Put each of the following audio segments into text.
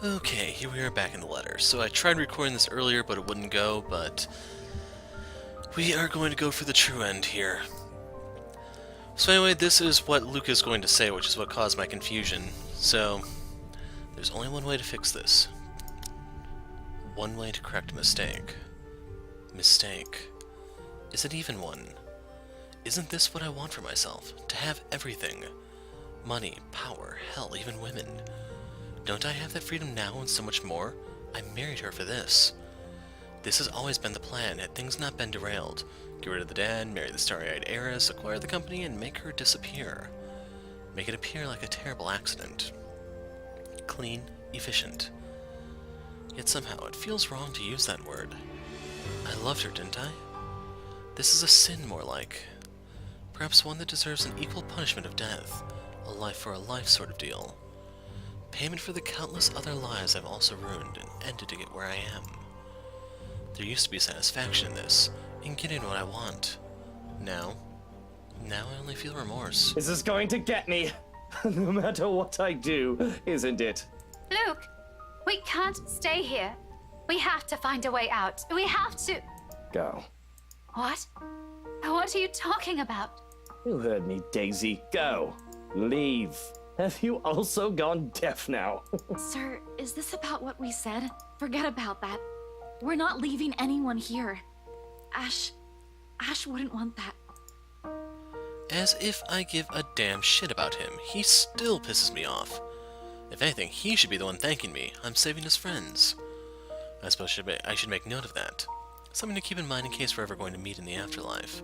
Okay, here we are back in the letter. So I tried recording this earlier, but it wouldn't go, but we are going to go for the true end here. So anyway, this is what Luke is going to say, which is what caused my confusion. So, there's only one way to fix this. One way to correct a mistake. Mistake. Is it even one? Isn't this what I want for myself? To have everything. Money, power, hell, even women. Don't I have that freedom now and so much more? I married her for this. This has always been the plan, had things not been derailed. Get rid of the dad, marry the starry-eyed heiress, acquire the company, and make her disappear. Make it appear like a terrible accident. Clean, efficient. Yet somehow it feels wrong to use that word. I loved her, didn't I? This is a sin, more like. Perhaps one that deserves an equal punishment of death. A life for a life sort of deal. Payment for the countless other lives I've also ruined and ended to get where I am. There used to be satisfaction in this, in getting what I want. Now I only feel remorse. This is going to get me, no matter what I do, isn't it? Luke, we can't stay here. We have to find a way out. We have to... Go. What? What are you talking about? You heard me, Daisy. Go. Leave. Have you also gone deaf now? Sir, is this about what we said? Forget about that. We're not leaving anyone here. Ash wouldn't want that. As if I give a damn shit about him. He still pisses me off. If anything, he should be the one thanking me. I'm saving his friends. I suppose I should make note of that. Something to keep in mind in case we're ever going to meet in the afterlife.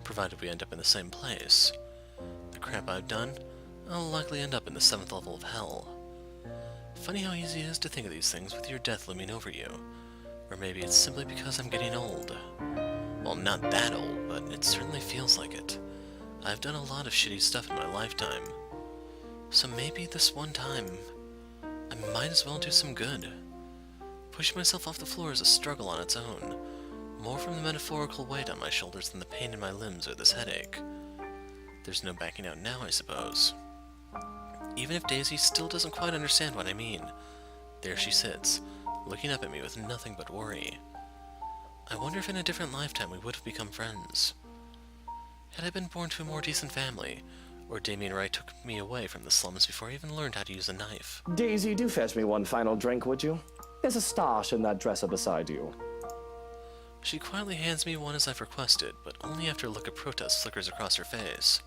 Provided we end up in the same place. The crap I've done, I'll likely end up in the 7th level of hell. Funny how easy it is to think of these things with your death looming over you. Or maybe it's simply because I'm getting old. Well, not that old, but it certainly feels like it. I've done a lot of shitty stuff in my lifetime. So maybe this one time, I might as well do some good. Pushing myself off the floor is a struggle on its own. More from the metaphorical weight on my shoulders than the pain in my limbs or this headache. There's no backing out now, I suppose. Even if Daisy still doesn't quite understand what I mean, there she sits, looking up at me with nothing but worry. I wonder if in a different lifetime we would have become friends. Had I been born to a more decent family, or Damien Wright took me away from the slums before I even learned how to use a knife. Daisy, do fetch me one final drink, would you? There's a stash in that dresser beside you. She quietly hands me one as I've requested, but only after a look of protest flickers across her face.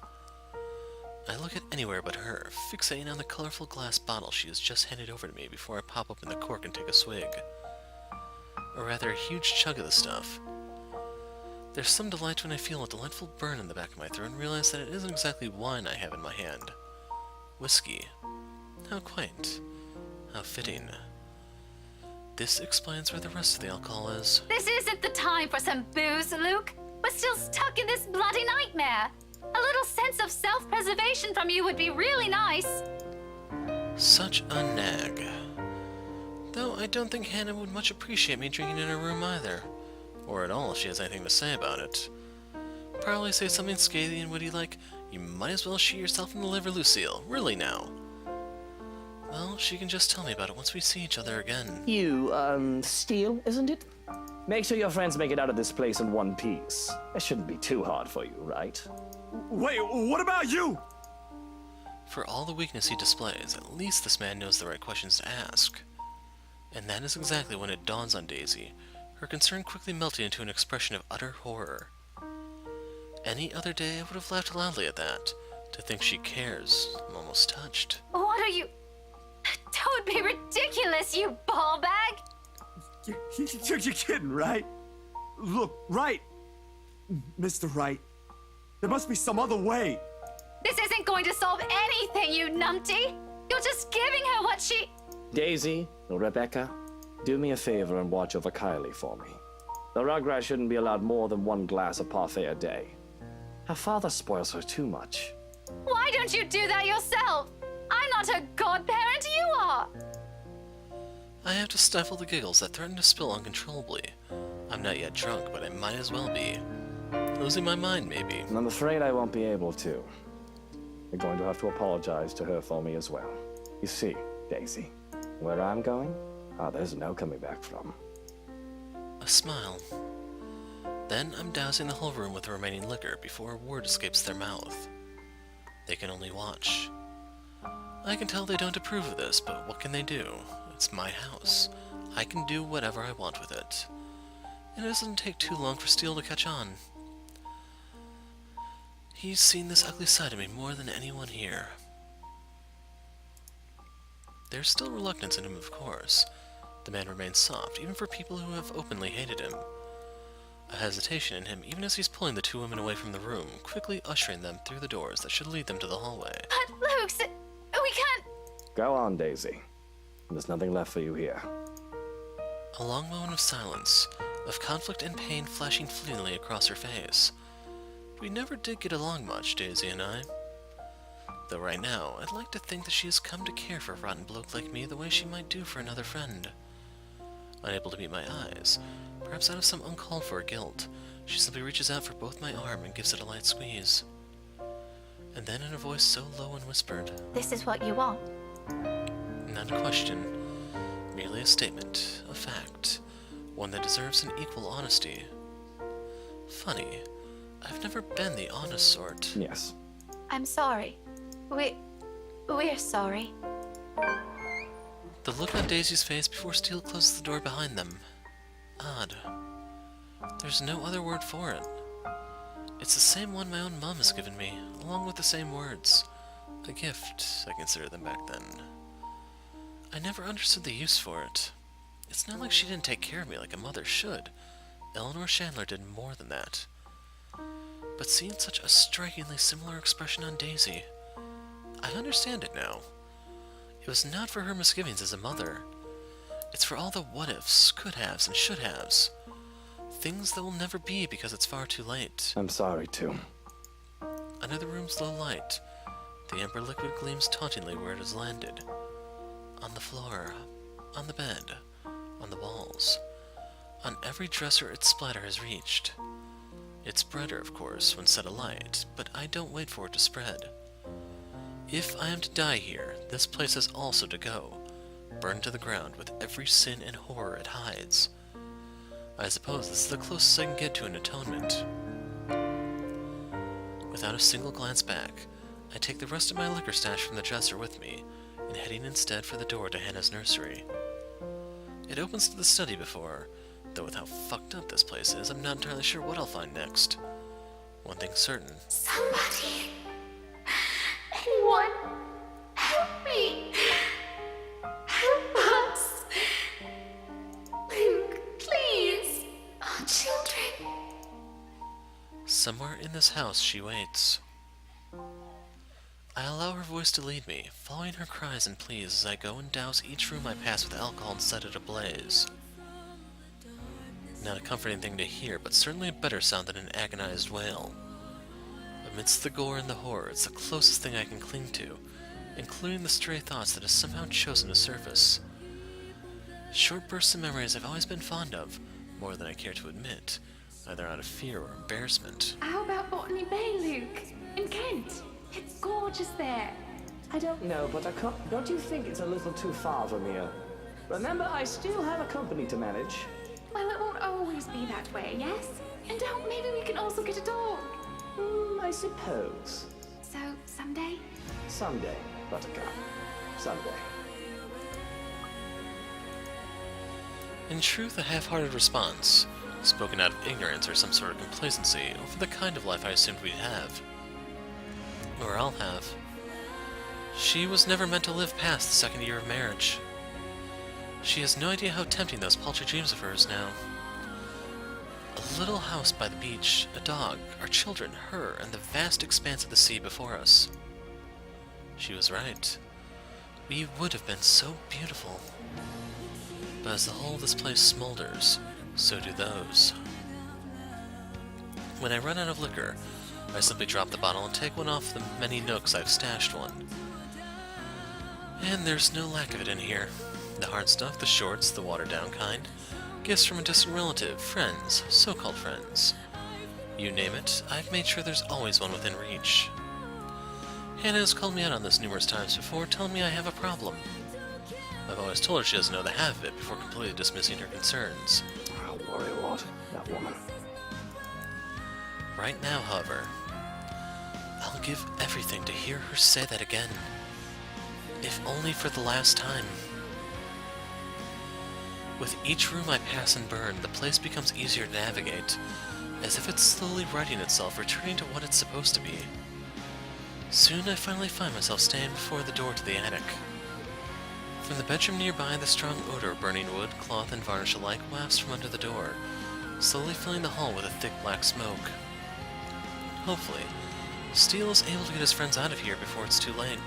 I look at anywhere but her, fixating on the colorful glass bottle she has just handed over to me before I pop open the cork and take a swig. Or rather, a huge chug of the stuff. There's some delight when I feel a delightful burn in the back of my throat and realize that it isn't exactly wine I have in my hand. Whiskey. How quaint. How fitting. This explains where the rest of the alcohol is. This isn't the time for some booze, Luke. We're still stuck in this bloody nightmare. A little sense of self-preservation from you would be really nice. Such a nag. Though I don't think Hannah would much appreciate me drinking in her room either. Or at all if she has anything to say about it. Probably say something scathing and witty like, "You might as well shoot yourself in the liver, Lucille. Really now." Well, she can just tell me about it once we see each other again. You, Steele, isn't it? Make sure your friends make it out of this place in one piece. That shouldn't be too hard for you, right? Wait, what about you? For all the weakness he displays, at least this man knows the right questions to ask. And that is exactly when it dawns on Daisy, her concern quickly melting into an expression of utter horror. Any other day I would have laughed loudly at that. To think she cares, I'm almost touched. What are you... Don't be ridiculous, you ball bag! You're kidding, right? Look, Wright. Mr. Wright. There must be some other way. This isn't going to solve anything, you numpty! You're just giving her what she... Daisy, Rebecca, do me a favor and watch over Kylie for me. The Rugrat shouldn't be allowed more than one glass of parfait a day. Her father spoils her too much. Why don't you do that yourself? I'm not her godparent, you are! I have to stifle the giggles that threaten to spill uncontrollably. I'm not yet drunk, but I might as well be. Losing my mind, maybe. I'm afraid I won't be able to. You're going to have to apologize to her for me as well. You see, Daisy, Where I'm going? Oh, there's no coming back from. A smile. Then I'm dousing the whole room with the remaining liquor before a word escapes their mouth. They can only watch. I can tell they don't approve of this, but what can they do? It's my house. I can do whatever I want with it. And it doesn't take too long for Steele to catch on. He's seen this ugly side of me more than anyone here. There's still reluctance in him, of course. The man remains soft, even for people who have openly hated him. A hesitation in him, even as he's pulling the two women away from the room, quickly ushering them through the doors that should lead them to the hallway. But Luke, we can't. Go on, Daisy. There's nothing left for you here. A long moment of silence, of conflict and pain flashing fleetingly across her face. We never did get along much, Daisy and I. Though right now, I'd like to think that she has come to care for a rotten bloke like me the way she might do for another friend. Unable to meet my eyes, perhaps out of some uncalled-for guilt, she simply reaches out for both my arm and gives it a light squeeze. And then in a voice so low and whispered, This is what you want. not a question, merely a statement, a fact, one that deserves an equal honesty. Funny, I've never been the honest sort. Yes. I'm sorry. We're sorry. The look on Daisy's face before Steele closes the door behind them. Odd. There's no other word for it. It's the same one my own mom has given me, along with the same words. A gift, I considered them back then. I never understood the use for it. It's not like she didn't take care of me like a mother should. Eleanor Chandler did more than that. But seeing such a strikingly similar expression on Daisy, I understand it now. It was not for her misgivings as a mother. It's for all the what-ifs, could-haves, and should-haves. Things that will never be because it's far too late. I'm sorry, too. Under the room's low light, the amber liquid gleams tauntingly where it has landed. On the floor, on the bed, on the walls. On every dresser its splatter has reached. It's brighter, of course, when set alight, but I don't wait for it to spread. If I am to die here, this place has also to go, burned to the ground with every sin and horror it hides. I suppose this is the closest I can get to an atonement. Without a single glance back, I take the rest of my liquor stash from the dresser with me, and heading instead for the door to Hannah's nursery. It opens to the study before, though with how fucked up this place is, I'm not entirely sure what I'll find next. One thing's certain. Somebody. Anyone. Help me. Help us. Luke, please. Our children. Somewhere in this house she waits. I allow her voice to lead me, following her cries and pleas as I go and douse each room I pass with alcohol and set it ablaze. Not a comforting thing to hear, but certainly a better sound than an agonized wail. Amidst the gore and the horror, it's the closest thing I can cling to, including the stray thoughts that have somehow chosen to surface. Short bursts of memories I've always been fond of, more than I care to admit, either out of fear or embarrassment. How about Botany Bay, Luke? In Kent? It's gorgeous there. I don't know, but don't you think it's a little too far from here? Remember, I still have a company to manage. Well, it won't always be that way, yes? And maybe we can also get a dog. I suppose. So, someday? Someday, Buttercup. Someday. In truth, a half-hearted response, spoken out of ignorance or some sort of complacency over the kind of life I assumed we'd have. Or I'll have. She was never meant to live past the second year of marriage. She has no idea how tempting those paltry dreams of hers now. A little house by the beach, a dog, our children, her, and the vast expanse of the sea before us. She was right. We would have been so beautiful. But as the whole of this place smolders, so do those. When I run out of liquor, I simply drop the bottle and take one off the many nooks I've stashed one. And there's no lack of it in here. The hard stuff, the shorts, the watered-down kind. Gifts from a distant relative, friends, so-called friends. You name it, I've made sure there's always one within reach. Hannah has called me out on this numerous times before, telling me I have a problem. I've always told her she doesn't know the half of it before completely dismissing her concerns. I'll worry a lot, that woman. Right now, however, I'll give everything to hear her say that again. If only for the last time. With each room I pass and burn, the place becomes easier to navigate, as if it's slowly righting itself, returning to what it's supposed to be. Soon I finally find myself standing before the door to the attic. From the bedroom nearby, the strong odor of burning wood, cloth, and varnish alike wafts from under the door, slowly filling the hall with a thick black smoke. Hopefully, Steele is able to get his friends out of here before it's too late.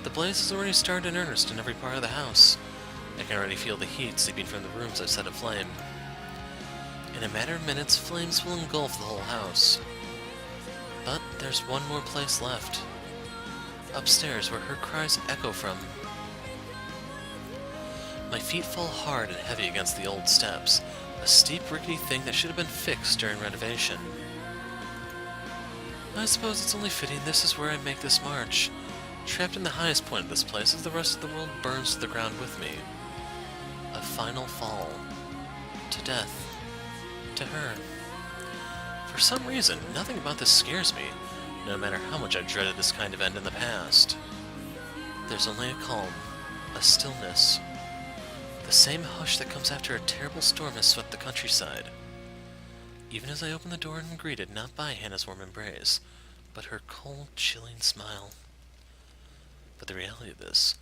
The blaze has already started in earnest in every part of the house. I can already feel the heat seeping from the rooms I've set aflame. In a matter of minutes, flames will engulf the whole house. But there's one more place left. Upstairs, where her cries echo from. My feet fall hard and heavy against the old steps, a steep, rickety thing that should have been fixed during renovation. I suppose it's only fitting this is where I make this march, trapped in the highest point of this place as the rest of the world burns to the ground with me. A final fall. To death. To her. For some reason, nothing about this scares me, no matter how much I've dreaded this kind of end in the past. There's only a calm, a stillness. The same hush that comes after a terrible storm has swept the countryside. Even as I open the door and am greeted not by Hannah's warm embrace, but her cold, chilling smile. But the reality of this,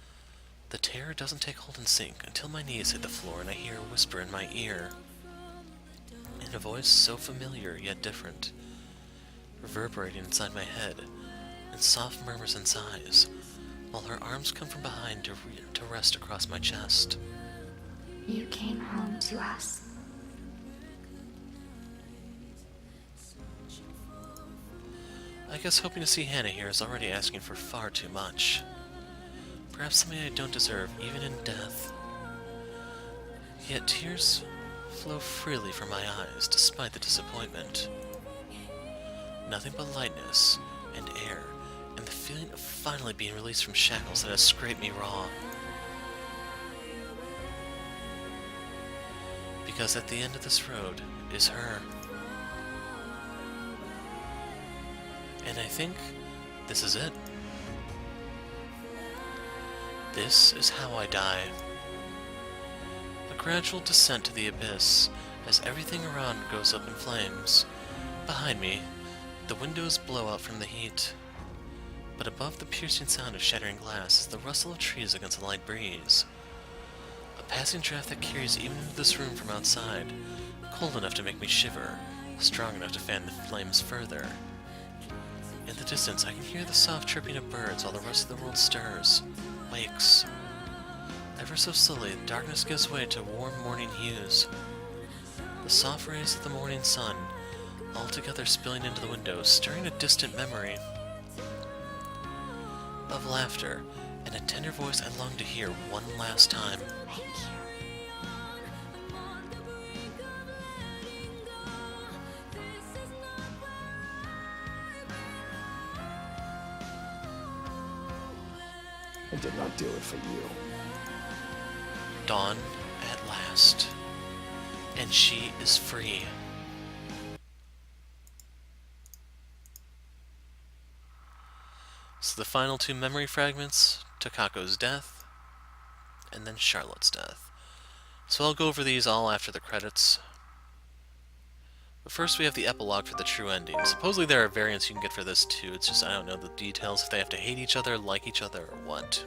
the terror doesn't take hold and sink until my knees hit the floor and I hear a whisper in my ear. In a voice so familiar yet different, reverberating inside my head, in soft murmurs and sighs, while her arms come from behind to rest across my chest. You came home to us. I guess hoping to see Hannah here is already asking for far too much. Perhaps something I don't deserve, even in death. Yet tears flow freely from my eyes, despite the disappointment. Nothing but lightness and air, and the feeling of finally being released from shackles that has scraped me raw. Because at the end of this road is her. And I think this is it. This is how I die. A gradual descent to the abyss, as everything around goes up in flames. Behind me, the windows blow out from the heat. But above the piercing sound of shattering glass is the rustle of trees against a light breeze. A passing draft that carries even into this room from outside, cold enough to make me shiver, strong enough to fan the flames further. In the distance, I can hear the soft chirping of birds while the rest of the world stirs, wakes. Ever so slowly, the darkness gives way to warm morning hues. The soft rays of the morning sun, all together spilling into the windows, stirring a distant memory of laughter and a tender voice I long to hear one last time. Thank you. I did not do it for you. Dawn at last. And she is free. So the final two memory fragments, Takako's death, and then Charlotte's death. So I'll go over these all after the credits. But first we have the epilogue for the true ending. Supposedly there are variants you can get for this too, it's just I don't know the details, if they have to hate each other, like each other, or what.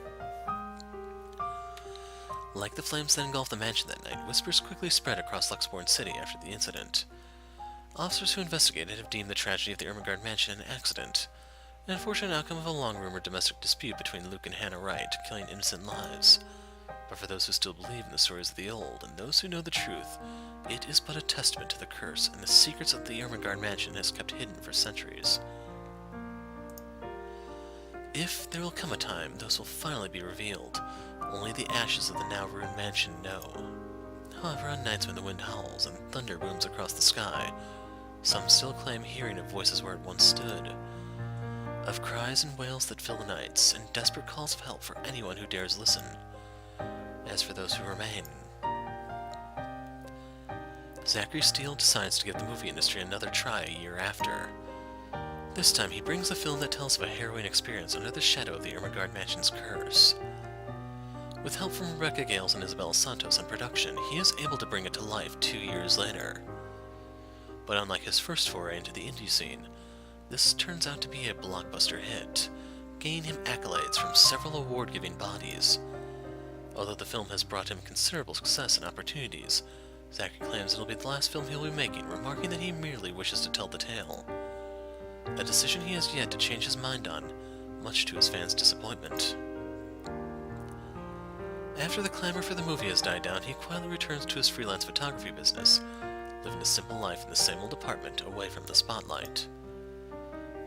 Like the flames that engulfed the mansion that night, whispers quickly spread across Luxborn City after the incident. Officers who investigated have deemed the tragedy of the Ermengarde mansion an accident, an unfortunate outcome of a long-rumored domestic dispute between Luke and Hannah Wright, killing innocent lives. But for those who still believe in the stories of the old, and those who know the truth, it is but a testament to the curse and the secrets that the Ermengarde mansion has kept hidden for centuries. If there will come a time, those will finally be revealed. Only the ashes of the now ruined mansion know. However, on nights when the wind howls and thunder booms across the sky, some still claim hearing of voices where it once stood. of cries and wails that fill the nights, and desperate calls of help for anyone who dares listen. As for those who remain, Zachary Steele decides to give the movie industry another try a year after. This time he brings a film that tells of a harrowing experience under the shadow of the Ermengarde Mansion's curse. With help from Rebecca Gales and Isabella Santos on production, he is able to bring it to life 2 years later. But unlike his first foray into the indie scene, this turns out to be a blockbuster hit, gaining him accolades from several award-giving bodies. Although the film has brought him considerable success and opportunities, Zachary claims it'll be the last film he'll be making, remarking that he merely wishes to tell the tale. A decision he has yet to change his mind on, much to his fans' disappointment. After the clamor for the movie has died down, he quietly returns to his freelance photography business, living a simple life in the same old apartment away from the spotlight.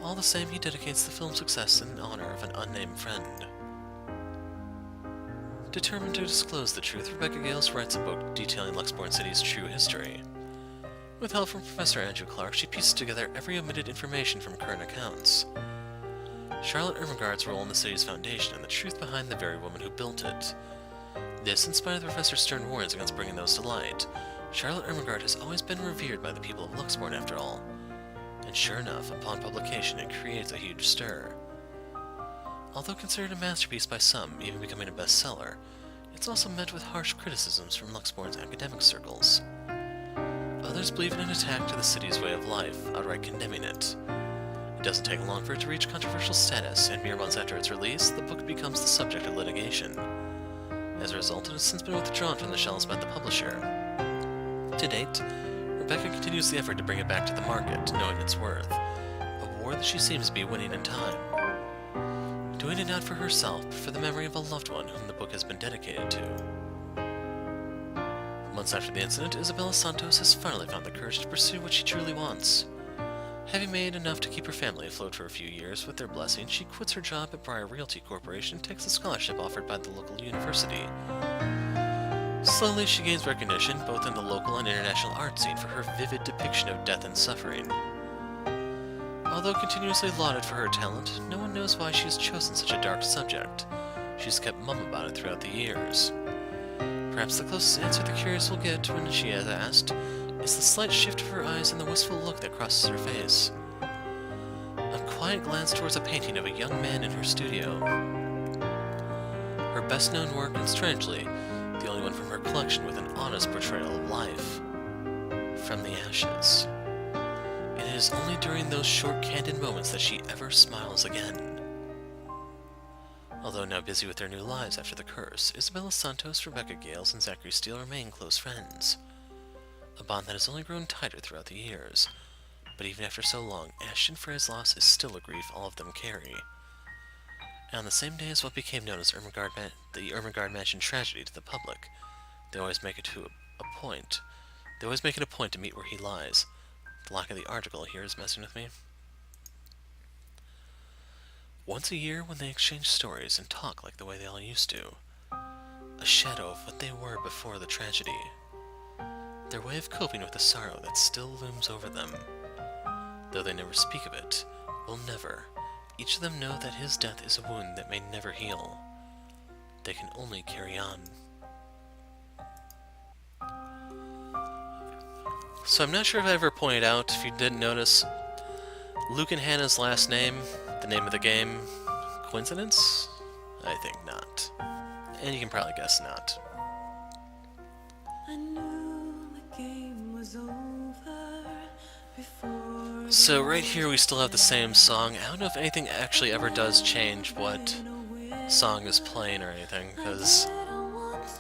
All the same, he dedicates the film's success in honor of an unnamed friend. Determined to disclose the truth, Rebecca Gales writes a book detailing Luxbourne City's true history. With help from Professor Andrew Clark, she pieces together every omitted information from current accounts. Charlotte Ermengarde's role in the city's foundation and the truth behind the very woman who built it. This, in spite of the Professor's stern warnings against bringing those to light. Charlotte Ermengarde has always been revered by the people of Luxbourne, after all. And sure enough, upon publication, it creates a huge stir. Although considered a masterpiece by some, even becoming a bestseller, it's also met with harsh criticisms from Luxbourne's academic circles. Others believe in an attack to the city's way of life, outright condemning it. It doesn't take long for it to reach controversial status, and mere months after its release, the book becomes the subject of litigation. As a result, it has since been withdrawn from the shelves by the publisher. To date, Rebecca continues the effort to bring it back to the market, knowing its worth, a war that she seems to be winning in time. Doing it not for herself, but for the memory of a loved one whom the book has been dedicated to. Months after the incident, Isabella Santos has finally found the courage to pursue what she truly wants. Having made enough to keep her family afloat for a few years, with their blessing, she quits her job at Briar Realty Corporation and takes a scholarship offered by the local university. Slowly, she gains recognition both in the local and international art scene for her vivid depiction of death and suffering. Although continuously lauded for her talent, no one knows why she has chosen such a dark subject. She's kept mum about it throughout the years. Perhaps the closest answer the curious will get when she is asked is the slight shift of her eyes and the wistful look that crosses her face. A quiet glance towards a painting of a young man in her studio. Her best-known work, and strangely, the only one from her collection with an honest portrayal of life. From the ashes. It is only during those short, candid moments that she ever smiles again. Although now busy with their new lives after the curse, Isabella Santos, Rebecca Gales, and Zachary Steele remain close friends. A bond that has only grown tighter throughout the years. But even after so long, Ashton Frey's loss is still a grief all of them carry. And on the same day as what became known as the Ermengarde Mansion tragedy to the public, they always make it a point to meet where he lies. The lack of the article here is messing with me. Once a year, when they exchange stories and talk like the way they all used to, a shadow of what they were before the tragedy. Their way of coping with the sorrow that still looms over them. Though they never speak of it, will never, each of them know that his death is a wound that may never heal. They can only carry on. So I'm not sure if I ever pointed out, if you didn't notice, Luke and Hannah's last name, the name of the game, coincidence? I think not. And you can probably guess not. So right here we still have the same song. I don't know if anything actually ever does change what song is playing or anything, because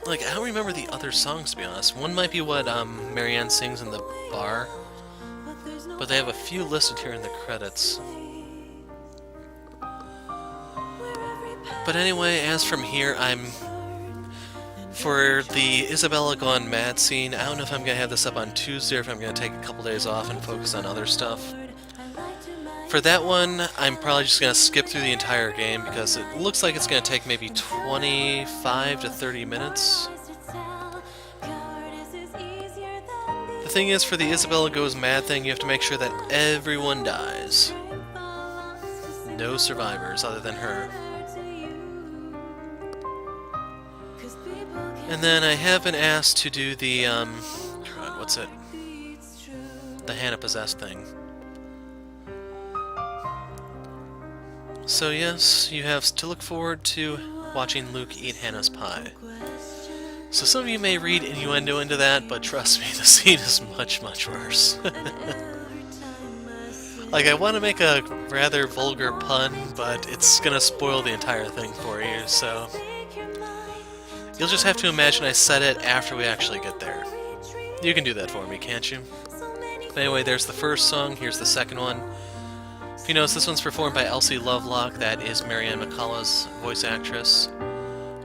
like, I don't remember the other songs, to be honest. One might be what Marianne sings in the bar, but they have a few listed here in the credits. But anyway, as from here, for the Isabella Gone Mad scene, I don't know if I'm going to have this up on Tuesday or if I'm going to take a couple days off and focus on other stuff. For that one, I'm probably just going to skip through the entire game because it looks like it's going to take maybe 25 to 30 minutes. The thing is, for the Isabella Goes Mad thing, you have to make sure that everyone dies. No survivors other than her. And then I have been asked to do the, God, what's it? The Hannah possessed thing. So yes, you have to look forward to watching Luke eat Hannah's pie. So some of you may read innuendo into that, but trust me, the scene is much, much worse. Like, I want to make a rather vulgar pun, but it's gonna spoil the entire thing for you, so... You'll just have to imagine I said it after we actually get there. You can do that for me, can't you? But anyway, there's the first song, here's the second one. If you notice, this one's performed by Elsie Lovelock, that is Marianne McCullough's voice actress,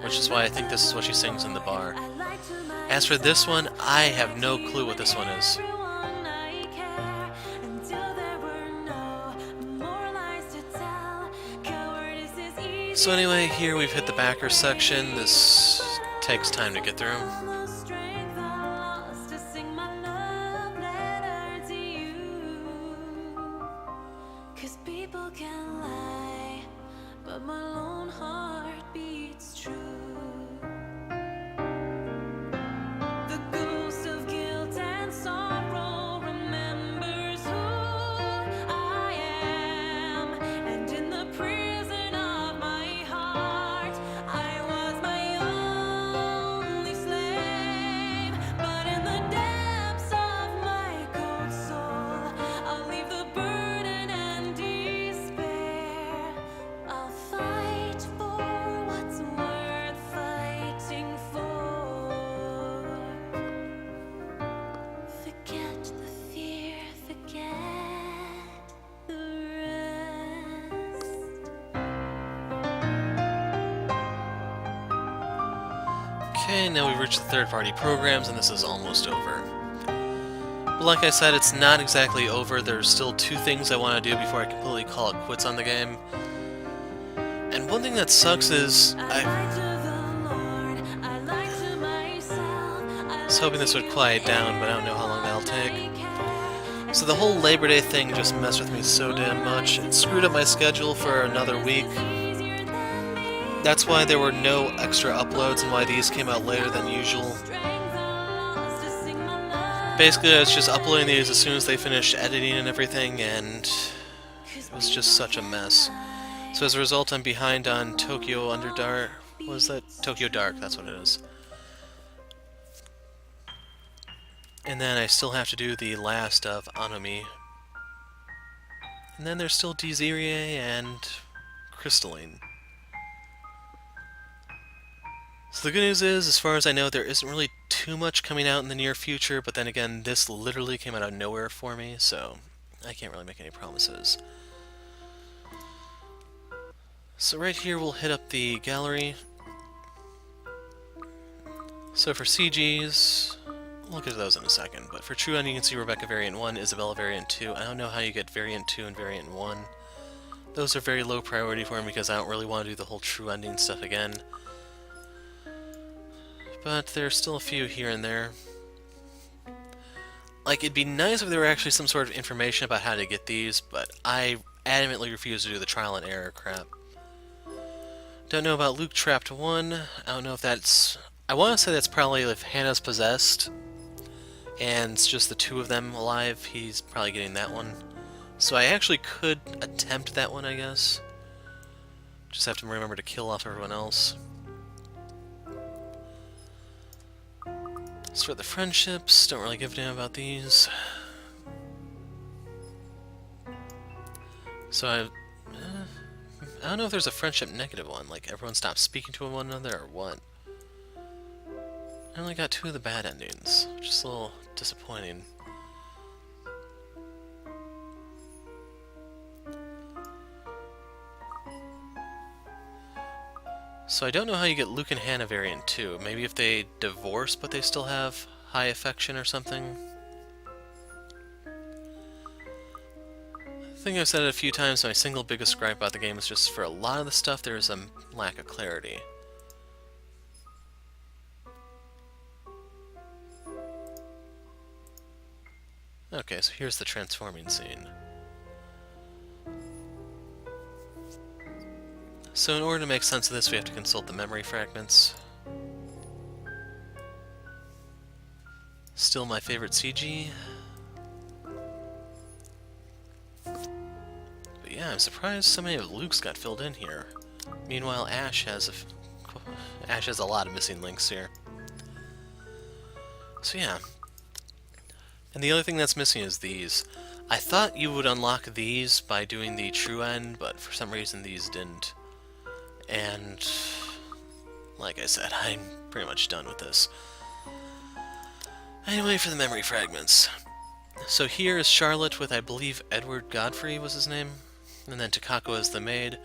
which is why I think this is what she sings in the bar. As for this one, I have no clue what this one is. So anyway, here we've hit the backer section. This takes time to get through. Okay, now we've reached the third-party programs, and this is almost over. But like I said, it's not exactly over. There's still two things I want to do before I completely call it quits on the game. And one thing that sucks is I was hoping this would quiet down, but I don't know how long that'll take. So the whole Labor Day thing just messed with me so damn much. It screwed up my schedule for another week. That's why there were no extra uploads and why these came out later than usual. Basically, I was just uploading these as soon as they finished editing and everything, and it was just such a mess. So as a result, I'm behind on Tokyo Underdark. What is that? Tokyo Dark, that's what it is. And then I still have to do the last of Anomi. And then there's still Desiree and Crystalline. So the good news is, as far as I know, there isn't really too much coming out in the near future, but then again, this literally came out of nowhere for me, so I can't really make any promises. So right here we'll hit up the gallery. So for CGs, we'll look at those in a second, but for True End you can see Rebecca Variant 1, Isabella Variant 2. I don't know how you get Variant 2 and Variant 1. Those are very low priority for me because I don't really want to do the whole True Ending stuff again. But there's still a few here and there. Like, it'd be nice if there were actually some sort of information about how to get these, but I adamantly refuse to do the trial and error crap. Don't know about Luke Trapped 1. I don't know if that's... I want to say that's probably if Hannah's possessed, and it's just the two of them alive, he's probably getting that one. So I actually could attempt that one, I guess. Just have to remember to kill off everyone else. As for the friendships, don't really give a damn about these. So I don't know if there's a friendship negative one, like everyone stops speaking to one another or what. I only got 2 of the bad endings, which is a little disappointing. So I don't know how you get Luke and Hannah Variant 2. Maybe if they divorce but they still have high affection or something? I think I've said it a few times, my single biggest gripe about the game is just for a lot of the stuff there is a lack of clarity. Okay, so here's the transforming scene. So in order to make sense of this, we have to consult the memory fragments. Still my favorite CG. But yeah, I'm surprised so many of Luke's got filled in here. Meanwhile, Ash has a lot of missing links here. So yeah. And the other thing that's missing is these. I thought you would unlock these by doing the true end, but for some reason these didn't. And like I said, I'm pretty much done with this. Anyway, for the memory fragments. So here is Charlotte with, I believe, Edward Godfrey was his name, and then Takako as the maid.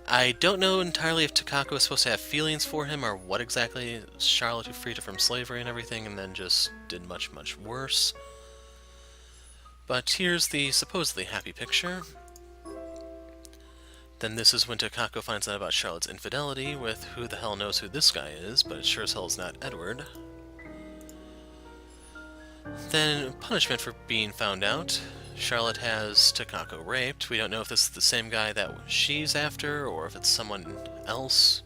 I don't know entirely if Takako is supposed to have feelings for him or what exactly. Charlotte who freed her from slavery and everything, and then just did much, much worse. But here's the supposedly happy picture. Then this is when Takako finds out about Charlotte's infidelity with who the hell knows who this guy is, but it sure as hell is not Edward. Then, punishment for being found out. Charlotte has Takako raped. We don't know if this is the same guy that she's after, or if it's someone else.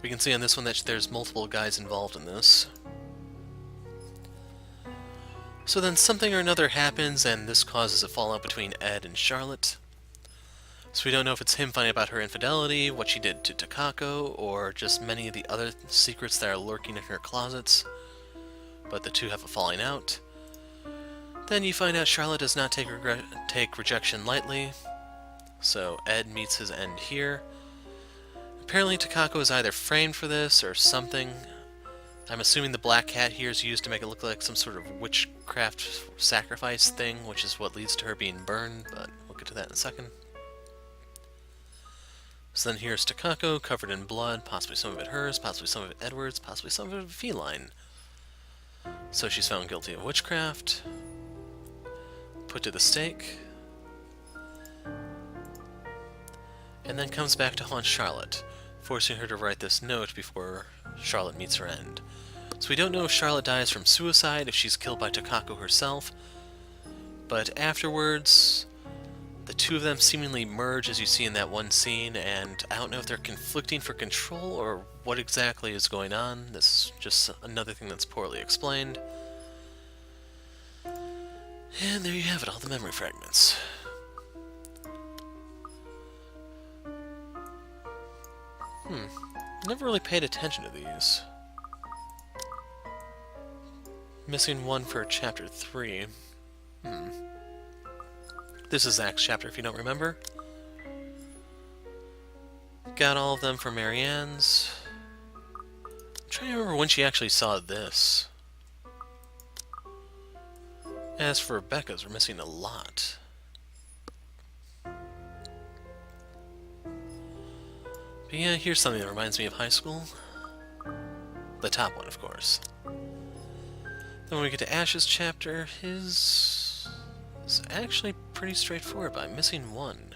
We can see on this one that there's multiple guys involved in this. So then something or another happens, and this causes a fallout between Ed and Charlotte. So we don't know if it's him finding about her infidelity, what she did to Takako, or just many of the other secrets that are lurking in her closets. But the two have a falling out. Then you find out Charlotte does not take rejection lightly, so Ed meets his end here. Apparently Takako is either framed for this or something. I'm assuming the black cat here is used to make it look like some sort of witchcraft sacrifice thing, which is what leads to her being burned, but we'll get to that in a second. So then here's Takako, covered in blood, possibly some of it hers, possibly some of it Edward's, possibly some of it feline. So she's found guilty of witchcraft, put to the stake, and then comes back to haunt Charlotte, forcing her to write this note before Charlotte meets her end. So we don't know if Charlotte dies from suicide, if she's killed by Takako herself, but afterwards, the two of them seemingly merge as you see in that one scene, and I don't know if they're conflicting for control or what exactly is going on. This is just another thing that's poorly explained. And there you have it, all the memory fragments. Never really paid attention to these. Missing one for chapter 3. This is Zach's chapter, if you don't remember. Got all of them for Marianne's. I'm trying to remember when she actually saw this. As for Rebecca's, we're missing a lot. But yeah, here's something that reminds me of high school. The top one, of course. Then when we get to Ash's chapter, his is actually pretty straightforward, but I'm missing one.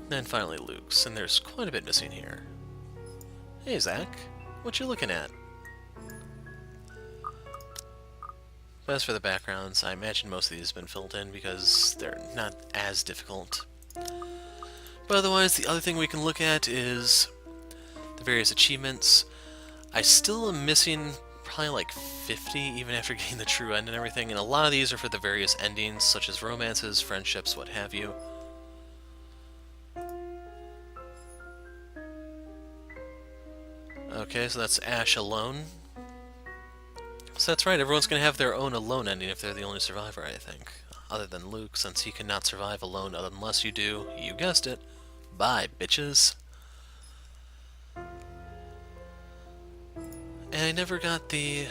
Then finally Luke's, and there's quite a bit missing here. Hey Zach, what you looking at? But as for the backgrounds, I imagine most of these have been filled in because they're not as difficult. But otherwise, the other thing we can look at is the various achievements. I still am missing probably like 50, even after getting the true end and everything, and a lot of these are for the various endings, such as romances, friendships, what have you. Okay, so that's Ash alone. So that's right, everyone's going to have their own alone ending if they're the only survivor, I think. Other than Luke, since he cannot survive alone unless you do, you guessed it, bye, bitches. And I never got the...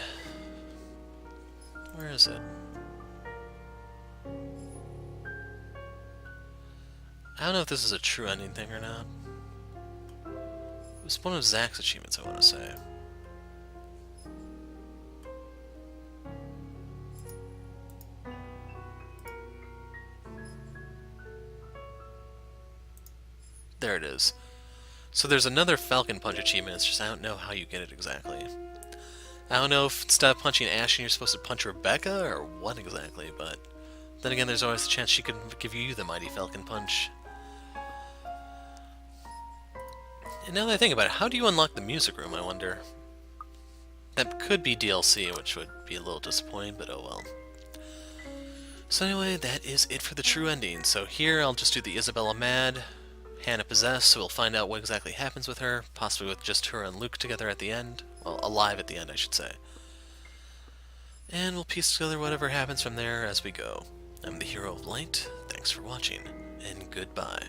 Where is it? I don't know if this is a true ending thing or not. It was one of Zach's achievements, I want to say. There it is. So there's another Falcon Punch achievement, it's just I don't know how you get it exactly. I don't know if instead of punching Ashen you're supposed to punch Rebecca, or what exactly, but Then again, there's always a chance she could give you the Mighty Falcon Punch. And now that I think about it, how do you unlock the music room, I wonder? That could be DLC, which would be a little disappointing, but oh well. So anyway, that is it for the true ending. So here, I'll just do the Isabella mad, Hannah possessed, so we'll find out what exactly happens with her, possibly with just her and Luke together at the end. Well, alive at the end, I should say. And we'll piece together whatever happens from there as we go. I'm the Hero of Light, thanks for watching, and goodbye.